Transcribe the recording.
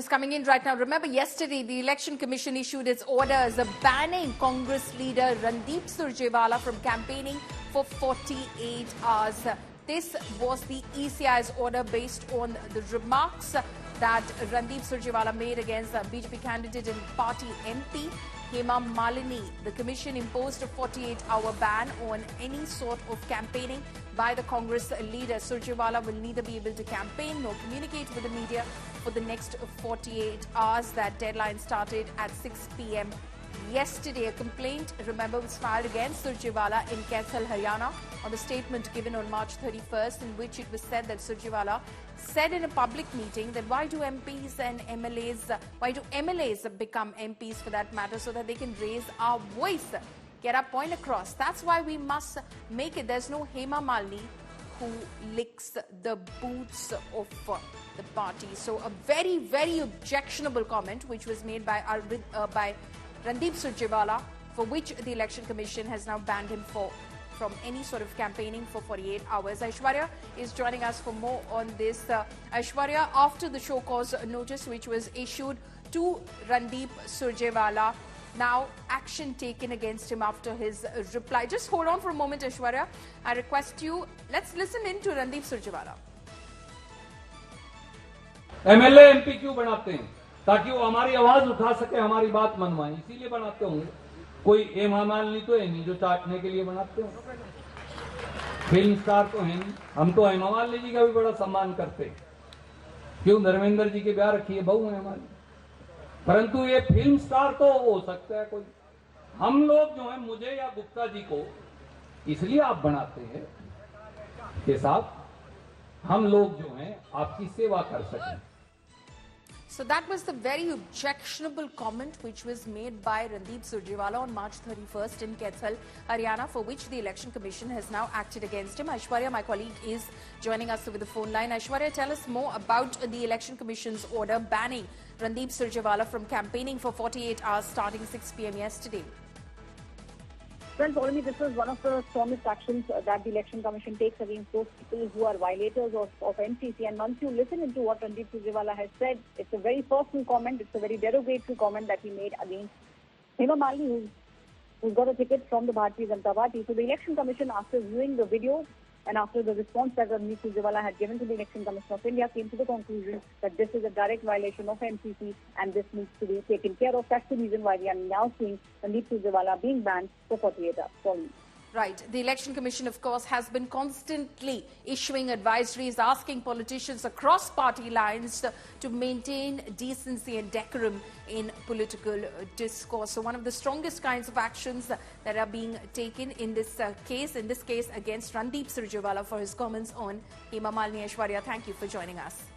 news coming in right now. Remember, yesterday the Election Commission issued its orders banning Congress leader Randeep Surjewala from campaigning for 48 hours. This was the ECI's order based on the remarks that Randeep Surjewala made against the BJP candidate and party MP Hema Malini. The commission imposed a 48-hour ban on any sort of campaigning by the Congress leader. Surjewala will neither be able to campaign nor communicate with the media for the next 48 hours. That deadline started at 6 p.m. yesterday. A complaint, remember, was filed against Surjewala in Kaithal, Haryana, on the statement given on March 31st, in which it was said that Surjewala said in a public meeting that why do MLAs become MPs for that matter, so that they can raise our voice, get our point across. That's why we must make it. There's no Hema Malini who licks the boots of the party. So a very, very objectionable comment which was made by Randeep Surjewala, for which the Election Commission has now banned him from any sort of campaigning for 48 hours. Aishwarya is joining us for more on this. Aishwarya, after the show cause notice which was issued to Randeep Surjewala, now action taken against him after his reply. Just hold on for a moment, Aishwarya. I request you, let's listen in to Randeep Surjewala. MLA MP क्यों बनाते हैं? ताकि वो हमारी आवाज उठा सके, हमारी बात मनवाएं, इसीलिए बनाते होंगे। कोई हेमा मालिनी तो है नहीं जो चाटने के लिए बनाते हो। फिल्म स्टार तो है नहीं। हम तो हेमा मालिनी जी का भी बड़ा सम्मान करते हैं। क्यों? धर्मेंद्र जी के ब्याह रखी है, बहू है हमारी। परंतु ये फिल्म स्टार तो हो सकता है कोई। हम लोग जो है, मुझे या गुप्ता जी को इसलिए आप बनाते हैं कि साहब हम लोग जो हैं आपकी सेवा कर सकें। So that was the very objectionable comment which was made by Randeep Surjewala on March 31st in Kaithal, Haryana, for which the Election Commission has now acted against him. Aishwarya, my colleague, is joining us over the phone line. Aishwarya, tell us more about the Election Commission's order banning Randeep Surjewala from campaigning for 48 hours starting 6 p.m. yesterday. Well, for me, this was one of the strongest actions that the Election Commission takes against those people who are violators of MCC. And once you listen into what Randeep Surjewala has said, it's a very personal comment, it's a very derogatory comment that he made against Hema Malini, who's got a ticket from the Bharatiya Janata Party. So the Election Commission, after viewing the video and after the response that Randeep Surjewala had given to the Election Commission of India, came to the conclusion that this is a direct violation of MCC and this needs to be taken care of. That's the reason why we are now seeing Randeep Surjewala being banned for 48 hours. Right. The Election Commission, of course, has been constantly issuing advisories, asking politicians across party lines to maintain decency and decorum in political discourse. So one of the strongest kinds of actions that are being taken in this case against Randeep Surjewala for his comments on Hema Malini. Aishwarya, thank you for joining us.